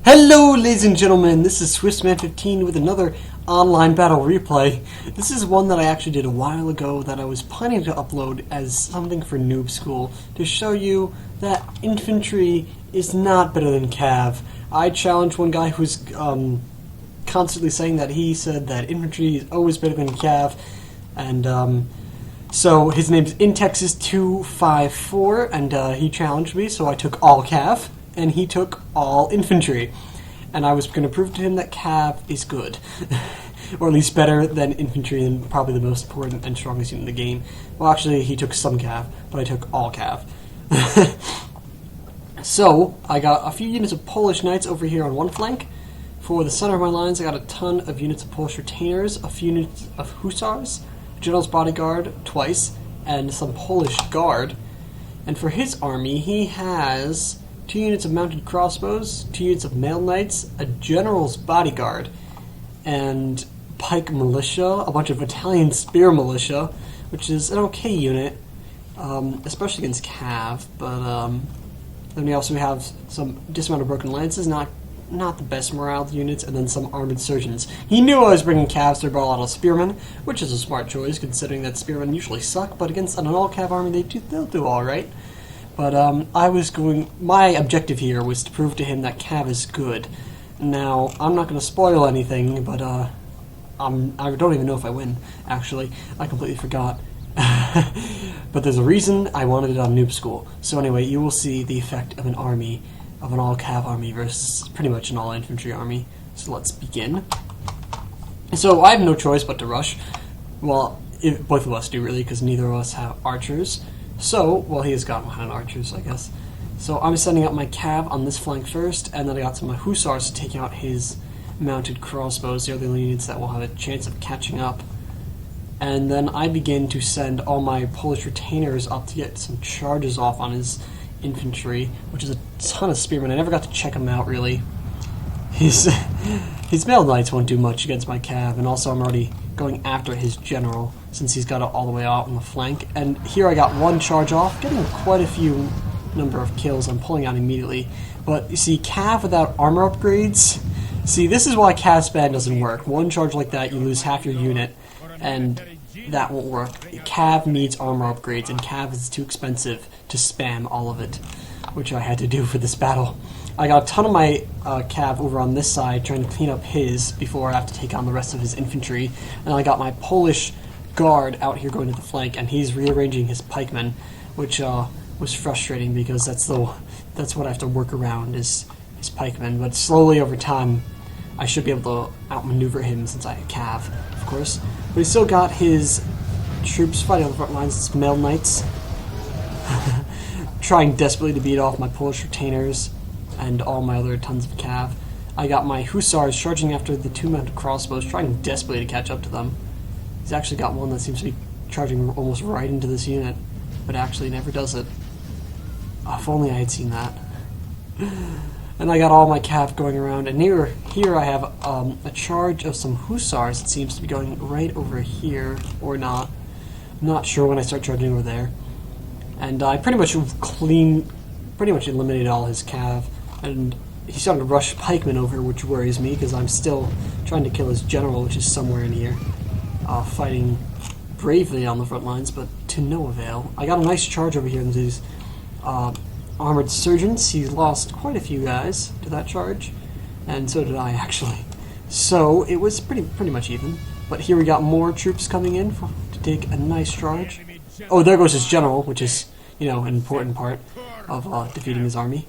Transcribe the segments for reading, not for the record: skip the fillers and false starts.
Hello ladies and gentlemen, this is Swissman 15 with another online battle replay. This is one that I actually did a while ago that I was planning to upload as something for Noob School to show you that infantry is not better than Cav. I challenged one guy who's constantly saying that he said that infantry is always better than Cav, and so his name's InTexas254, and he challenged me, so I took all Cav. And he took all infantry. And I was going to prove to him that Cav is good. Or at least better than infantry and probably the most important and strongest unit in the game. Well, actually, he took some Cav, but I took all Cav. So, I got a few units of Polish Knights over here on one flank. For the center of my lines, I got a ton of units of Polish Retainers, a few units of Hussars, General's Bodyguard twice, and some Polish Guard. And for his army, he has 2 units of mounted crossbows, 2 units of mail knights, a general's bodyguard, and pike militia, a bunch of Italian spear militia, which is an okay unit, especially against Cav. But then we also have some dismounted broken lances, not the best morale units, and then some armored surgeons. He knew I was bringing Cavs, so he brought a lot of spearmen, which is a smart choice considering that spearmen usually suck, but against an all-Cav army they'll do alright. But my objective here was to prove to him that Cav is good. Now, I'm not going to spoil anything, but I don't even know if I win, actually. I completely forgot. But there's a reason I wanted it on Noob School. So anyway, you will see the effect of an army, of an all-Cav army versus pretty much an all-infantry army. So let's begin. So I have no choice but to rush. Well, both of us do, really, because neither of us have archers. So, well, he has got behind archers, I guess. So I'm sending out my Cav on this flank first, and then I got some of my Hussars to take out his mounted crossbows. They're the only units that will have a chance of catching up. And then I begin to send all my Polish Retainers up to get some charges off on his infantry, which is a ton of spearmen. I never got to check him out, really. His mail knights won't do much against my Cav, and also I'm already going after his general, since he's got it all the way out on the flank. And here I got one charge off, getting quite a few number of kills. I'm pulling out immediately. But you see, Cav without armor upgrades, see, this is why Cav spam doesn't work. One charge like that, you lose half your unit, and that won't work. Cav needs armor upgrades, and Cav is too expensive to spam all of it, which I had to do for this battle. I got a ton of my Cav over on this side trying to clean up his before I have to take on the rest of his infantry, and I got my Polish Guard out here going to the flank, and he's rearranging his pikemen, which was frustrating because that's what I have to work around is his pikemen. But slowly over time, I should be able to outmaneuver him since I have Cav, of course. But he's still got his troops fighting on the front lines, his mail knights, trying desperately to beat off my Polish Retainers and all my other tons of Cav. I got my Hussars charging after the 2 mounted crossbows, trying desperately to catch up to them. He's actually got one that seems to be charging almost right into this unit, but actually never does it. If only I had seen that. And I got all my Cav going around, and here I have a charge of some Hussars. It seems to be going right over here, or not. I'm not sure when I start charging over there. And I pretty much eliminated all his Cav, and he's starting to rush pikemen over, which worries me, because I'm still trying to kill his general, which is somewhere in here, fighting bravely on the front lines, but to no avail. I got a nice charge over here into these armored surgeons. He lost quite a few guys to that charge, and so did I, actually. So it was pretty much even. But here we got more troops coming in to take a nice charge. Oh, there goes his general, which is, an important part of defeating his army.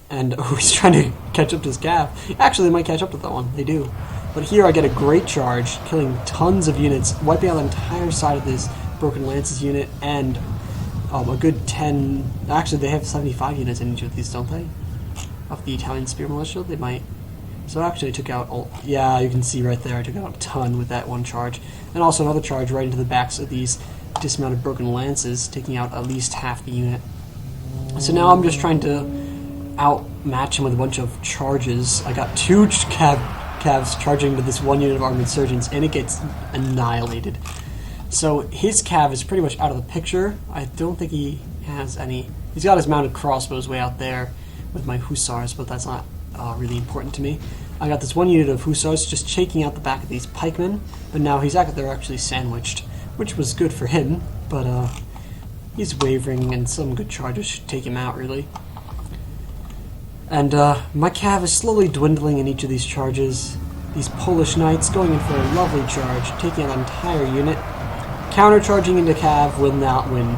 And he's trying to catch up to his Cav. Actually, they might catch up to that one. They do. But here I get a great charge, killing tons of units, wiping out the entire side of this Broken Lances unit, and a good 10... Actually, they have 75 units in each of these, don't they? Of the Italian Spear Militia? They might. So actually I took out... yeah, you can see right there, I took out a ton with that one charge. And also another charge right into the backs of these dismounted Broken Lances, taking out at least half the unit. So now I'm just trying to outmatch him with a bunch of charges. I got 2 Cavs charging to this one unit of armored surgeons, and it gets annihilated. So his Cav is pretty much out of the picture. I don't think he has any... He's got his mounted crossbows way out there with my Hussars, but that's not really important to me. I got this one unit of hussars just shaking out the back of these pikemen, but now they're actually sandwiched, which was good for him, but he's wavering, and some good charges should take him out, really. And my cav is slowly dwindling in each of these charges. These Polish knights going in for a lovely charge, taking out an entire unit. Countercharging into cav will not win,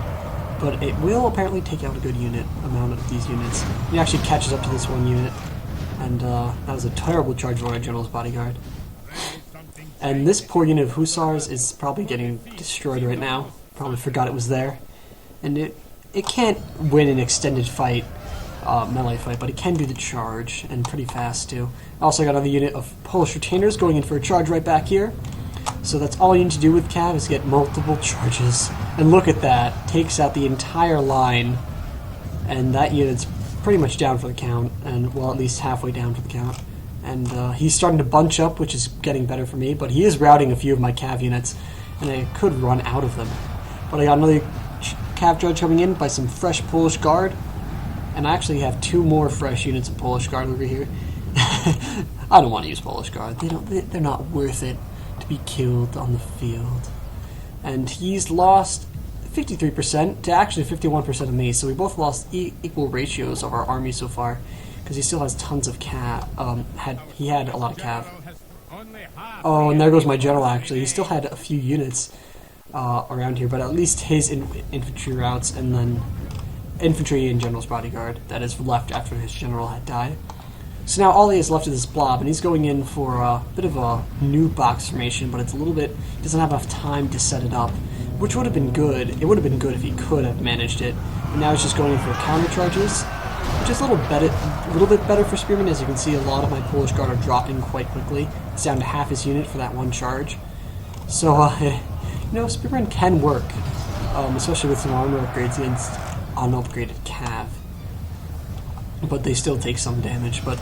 but it will apparently take out a good amount of these units. It actually catches up to this one unit, and that was a terrible charge by our general's bodyguard. And this poor unit of hussars is probably getting destroyed right now. Probably forgot it was there. And it can't win an extended fight, melee fight, but it can do the charge, and pretty fast too. I also got another unit of Polish retainers going in for a charge right back here. So that's all you need to do with cav is get multiple charges. And look at that, takes out the entire line, and that unit's pretty much down for the count, and well, at least halfway down for the count. And he's starting to bunch up, which is getting better for me, but he is routing a few of my cav units, and I could run out of them. But I got another cav charge coming in by some fresh Polish guard, and I actually have 2 more fresh units of Polish guard over here. I don't want to use Polish guard. They're not worth it to be killed on the field. And he's lost 53% to actually 51% of me, so we both lost equal ratios of our army so far, because he still has tons of cav. He had a lot of cav. Oh, and there goes my general, actually. He still had a few units around here, but at least his infantry routes, and then infantry and general's bodyguard that is left after his general had died. So now all he has left is this blob, and he's going in for a bit of a new box formation, but it's a little bit, doesn't have enough time to set it up, which would have been good. It would have been good if he could have managed it, but now he's just going in for counter charges, which is a little bit better for Spearman. As you can see, a lot of my Polish guard are dropping quite quickly. It's down to half his unit for that one charge. So, you know, Spearman can work, especially with some armor upgrades against unupgraded cav. But they still take some damage. But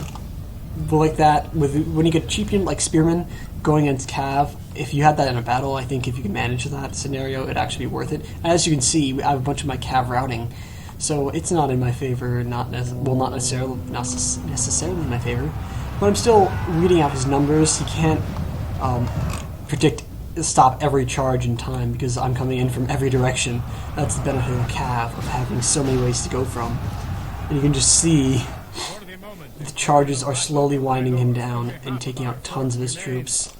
like that, when you get a cheap unit like Spearman going against cav, if you had that in a battle, I think if you can manage that scenario, it'd actually be worth it. As you can see, I have a bunch of my cav routing, so it's not in my favor. Not necessarily in my favor. But I'm still reading out his numbers. He can't stop every charge in time because I'm coming in from every direction. That's the benefit of cav, of having so many ways to go from. And you can just see the charges are slowly winding him down and taking out tons of his troops.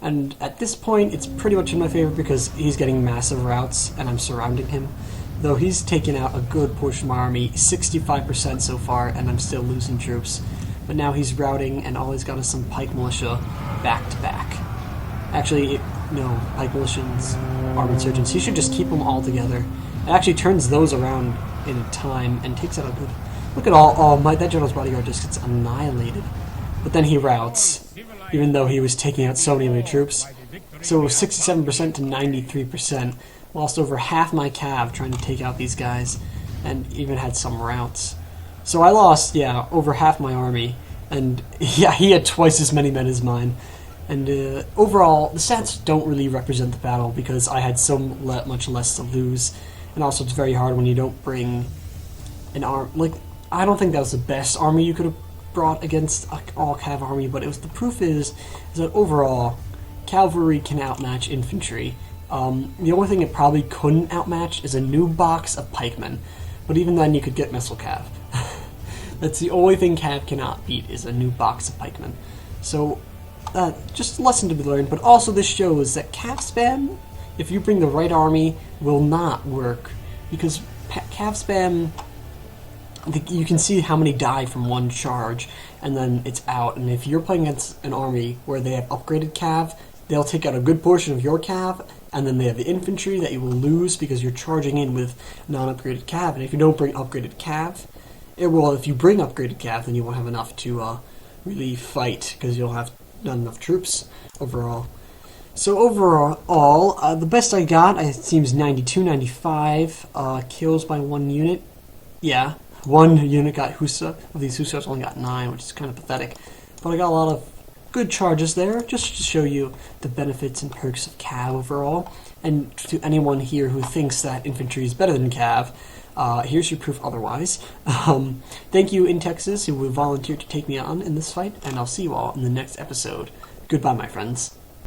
And at this point, it's pretty much in my favor because he's getting massive routes and I'm surrounding him. Though he's taken out a good portion of my army, 65% so far, and I'm still losing troops. But now he's routing, and all he's got is some pike militia back to back. Actually, no, pike militians, armored surgeons. He should just keep them all together. It actually turns those around in a time and takes out a good... Look at that general's bodyguard just gets annihilated. But then he routes, even though he was taking out so many of my troops. So 67% to 93%. Lost over half my cav trying to take out these guys, and even had some routes. So I lost, yeah, over half my army, and yeah, he had twice as many men as mine. And overall, the stats don't really represent the battle because I had so much less to lose. And also, it's very hard when you don't bring an arm. Like, I don't think that was the best army you could have brought against an all-cav army, but the proof is that overall, cavalry can outmatch infantry. The only thing it probably couldn't outmatch is a new box of pikemen, but even then you could get missile cav. That's the only thing cav cannot beat, is a new box of pikemen. So, just a lesson to be learned, but also this shows that cav spam, if you bring the right army, will not work, because cav spam, you can see how many die from one charge, and then it's out, and if you're playing against an army where they have upgraded cav, they'll take out a good portion of your cav, and then they have the infantry that you will lose because you're charging in with non-upgraded cav. And if you don't bring upgraded cav, if you bring upgraded cav, then you won't have enough to really fight because you'll have not enough troops overall. So overall, the best I got, it seems 92, 95 kills by one unit. Yeah, one unit got Hussa. Of these Hussars only got 9, which is kind of pathetic. But I got a lot of good charges there, just to show you the benefits and perks of cav overall. And to anyone here who thinks that infantry is better than cav, Here's your proof otherwise. Thank you in Texas who volunteered to take me on in this fight, and I'll see you all in the next episode. Goodbye, my friends.